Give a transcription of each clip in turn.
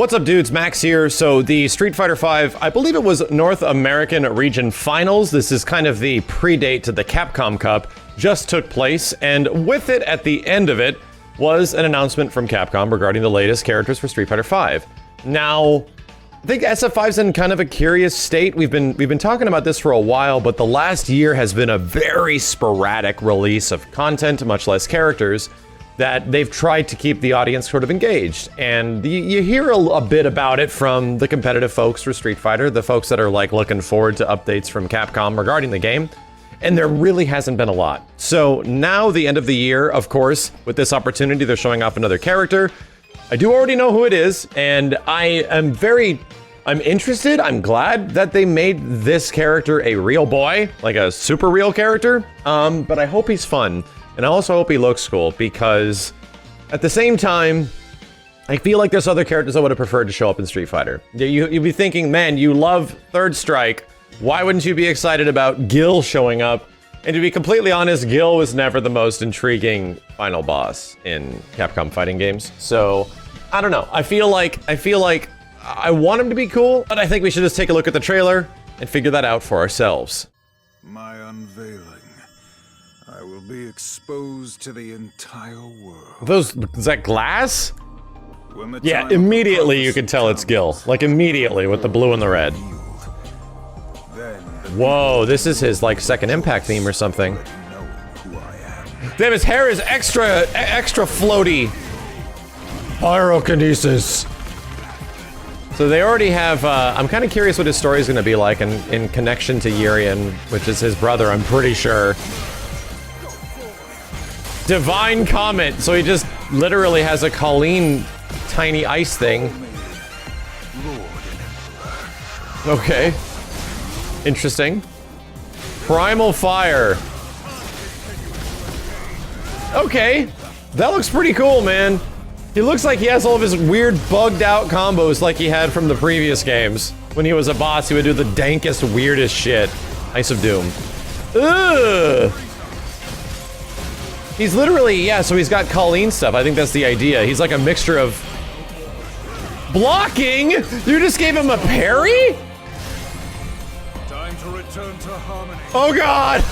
What's up, dudes? Max here. So the Street Fighter V, I believe it was North American Region Finals. This is kind of the predate to the Capcom Cup, just took place, and with it, at the end of it, was an announcement from Capcom regarding the latest characters for Street Fighter V. Now, I think SF5's in kind of a curious state. We've been talking about this for a while, but the last year has been a very sporadic release of content, much less characters, that they've tried to keep the audience sort of engaged. And you hear a bit about it from the competitive folks for Street Fighter, the folks that are like looking forward to updates from Capcom regarding the game. And there really hasn't been a lot. So now, the end of the year, of course, with this opportunity, they're showing off another character. I do already know who it is, and I'm interested. I'm glad that they made this character a real boy, like a super real character. But I hope he's fun. And I also hope he looks cool, because at the same time, I feel like there's other characters I would have preferred to show up in Street Fighter. You'd be thinking, man, you love Third Strike. Why wouldn't you be excited about Gill showing up? And to be completely honest, Gill was never the most intriguing final boss in Capcom fighting games. So, I don't know. I feel like I want him to be cool, but I think we should just take a look at the trailer and figure that out for ourselves. My unveiling. I will be exposed to the entire world. Is that glass? Yeah, immediately you can tell it's Gill. Like, immediately, with the blue and the red. Whoa, this is his, like, Second Impact theme or something. Damn, his hair is extra floaty. Pyrokinesis. So they already have, I'm kind of curious what his story is going to be like in connection to Urian, which is his brother, I'm pretty sure. Divine Comet, so he just literally has a Colleen tiny ice thing. Okay. Interesting. Primal Fire. Okay. That looks pretty cool, man. He looks like he has all of his weird bugged out combos like he had from the previous games. When he was a boss, he would do the dankest, weirdest shit. Ice of Doom. Ugh. He's literally, yeah, so he's got Colleen stuff. I think that's the idea. He's like a mixture of... Blocking? You just gave him a parry? Time to return to harmony. Oh god!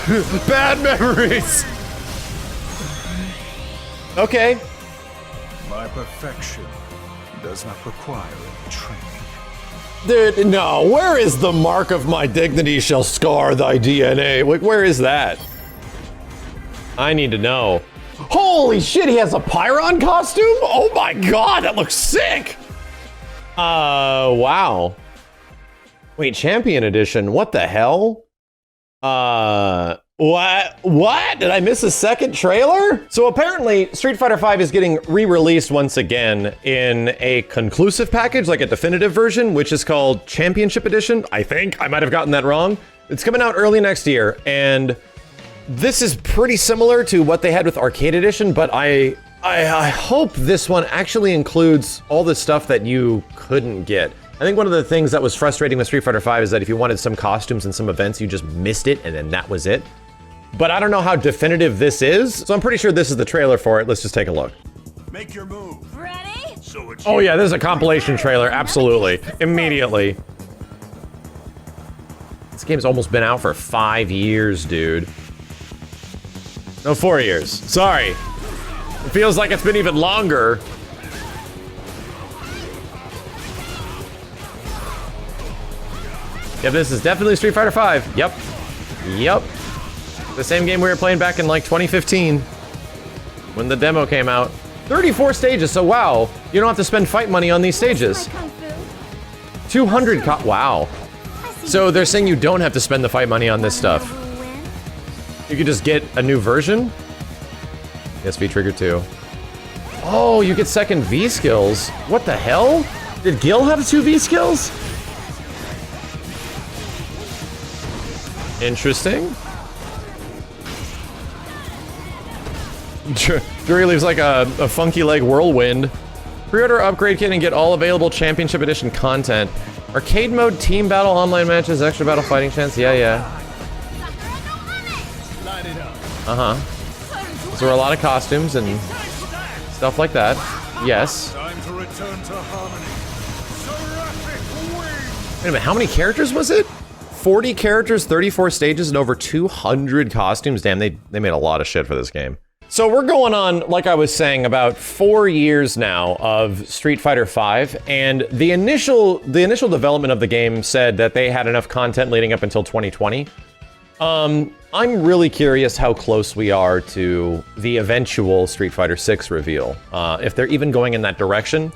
Bad memories! Okay. My perfection does not require any training. Dude, no. Where is the mark of my dignity shall scar thy DNA? Where is that? I need to know. Holy shit, he has a Pyron costume? Oh my god, that looks sick! Wow. Wait, Champion Edition, what the hell? What? Did I miss a second trailer? So apparently, Street Fighter V is getting re-released once again in a conclusive package, like a definitive version, which is called Championship Edition. I think, I might have gotten that wrong. It's coming out early next year, and this is pretty similar to what they had with Arcade Edition, but I hope this one actually includes all the stuff that you couldn't get. I think one of the things that was frustrating with Street Fighter V is that if you wanted some costumes and some events, you just missed it, and then that was it. But I don't know how definitive this is, so I'm pretty sure this is the trailer for it. Let's just take a look. Make your move. Ready? So it's Oh yeah, this is a compilation trailer, absolutely. Immediately. This game's almost been out for 5 years, dude. No, 4 years. Sorry. It feels like it's been even longer. Yeah, this is definitely Street Fighter V. Yep. Yep. The same game we were playing back in like 2015 when the demo came out. 34 stages, so wow. You don't have to spend fight money on these stages. 200 wow. So they're saying you don't have to spend the fight money on this stuff. You could just get a new version? Yes, V-Trigger 2. Oh, you get second V skills. What the hell? Did Gill have 2 V skills? Interesting. Drury leaves like a funky leg whirlwind. Pre-order upgrade kit and get all available Championship Edition content. Arcade mode, team battle, online matches, extra battle fighting chance. Yeah. So there are a lot of costumes and stuff like that. Yes. time to return to harmony. Wait a minute, how many characters was it? 40 characters, 34 stages, and over 200 costumes. Damn, they made a lot of shit for this game. So we're going on, like I was saying, about 4 years now of Street Fighter V, and the initial development of the game said that they had enough content leading up until 2020. I'm really curious how close we are to the eventual Street Fighter VI reveal. If they're even going in that direction.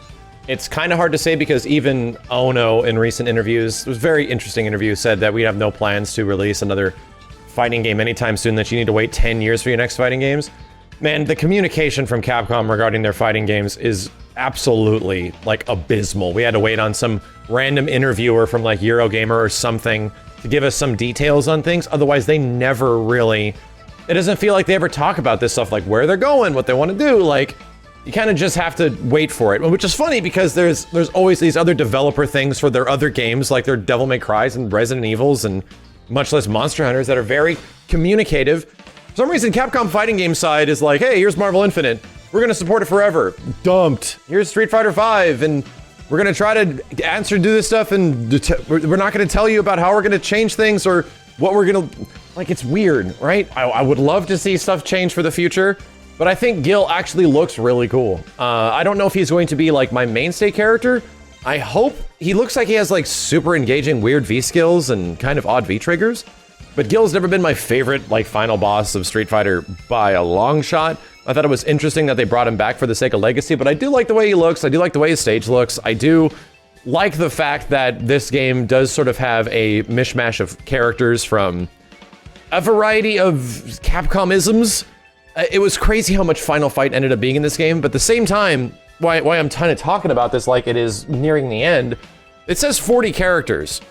It's kind of hard to say because even Ono in recent interviews, it was a very interesting interview, said that we have no plans to release another fighting game anytime soon, that you need to wait 10 years for your next fighting games. Man, the communication from Capcom regarding their fighting games is absolutely, like, abysmal. We had to wait on some random interviewer from, like, Eurogamer or something to give us some details on things. Otherwise, they never really... It doesn't feel like they ever talk about this stuff, like where they're going, what they want to do. Like, you kind of just have to wait for it. Which is funny because there's always these other developer things for their other games, like their Devil May Cry's and Resident Evils and much less Monster Hunters, that are very communicative. For some reason, Capcom fighting game side is like, hey, here's Marvel Infinite. We're going to support it forever. Dumped. Here's Street Fighter V, and we're going to try to do this stuff, and we're not going to tell you about how we're going to change things or what we're going to... Like, it's weird, right? I would love to see stuff change for the future, but I think Gill actually looks really cool. I don't know if he's going to be, like, my mainstay character. I hope. He looks like he has, like, super engaging weird V-skills and kind of odd V-triggers. But Gill's never been my favorite, like, final boss of Street Fighter by a long shot. I thought it was interesting that they brought him back for the sake of legacy, but I do like the way he looks. I do like the way his stage looks. I do like the fact that this game does sort of have a mishmash of characters from a variety of Capcom-isms. It was crazy how much Final Fight ended up being in this game, but at the same time, why I'm kind of talking about this like it is nearing the end, it says 40 characters.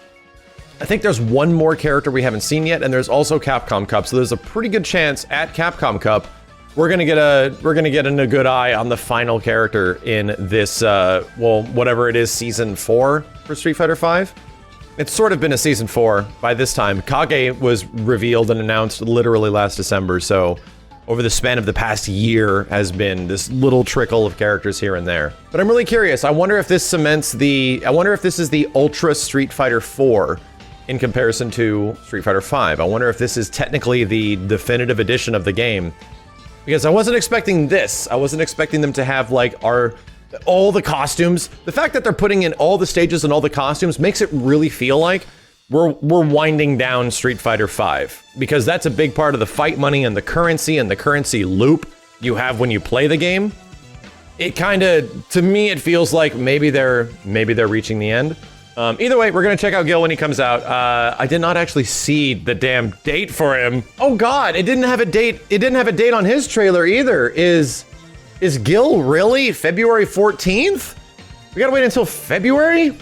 I think there's one more character we haven't seen yet, and there's also Capcom Cup, so there's a pretty good chance at Capcom Cup we're gonna get a good eye on the final character in this well, whatever it is, season 4 for Street Fighter V. It's sort of been a season 4 by this time. Kage was revealed and announced literally last December, so over the span of the past year has been this little trickle of characters here and there. But I'm really curious. I wonder if this cements the... I wonder if this is the Ultra Street Fighter 4 in comparison to Street Fighter V. I wonder if this is technically the definitive edition of the game. Because I wasn't expecting this. I wasn't expecting them to have, like, all the costumes. The fact that they're putting in all the stages and all the costumes makes it really feel like we're winding down Street Fighter V. Because that's a big part of the fight money and the currency loop you have when you play the game. It kind of, to me, it feels like maybe they're reaching the end. Either way, we're gonna check out Gill when he comes out. I did not actually see the damn date for him. Oh God, it didn't have a date. It didn't have a date on his trailer either. Is Gill really February 14th? We gotta wait until February?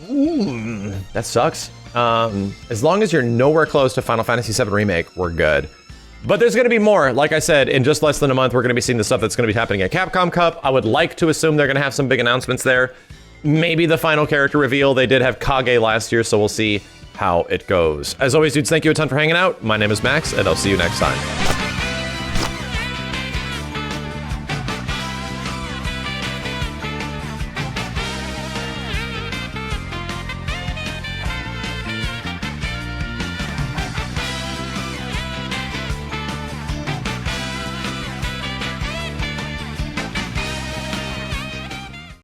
That sucks. As long as you're nowhere close to Final Fantasy VII Remake, we're good. But there's gonna be more. Like I said, in just less than a month, we're gonna be seeing the stuff that's gonna be happening at Capcom Cup. I would like to assume they're gonna have some big announcements there. Maybe the final character reveal. They did have Kage last year, so we'll see how it goes. As always, dudes, thank you a ton for hanging out. My name is Max, and I'll see you next time.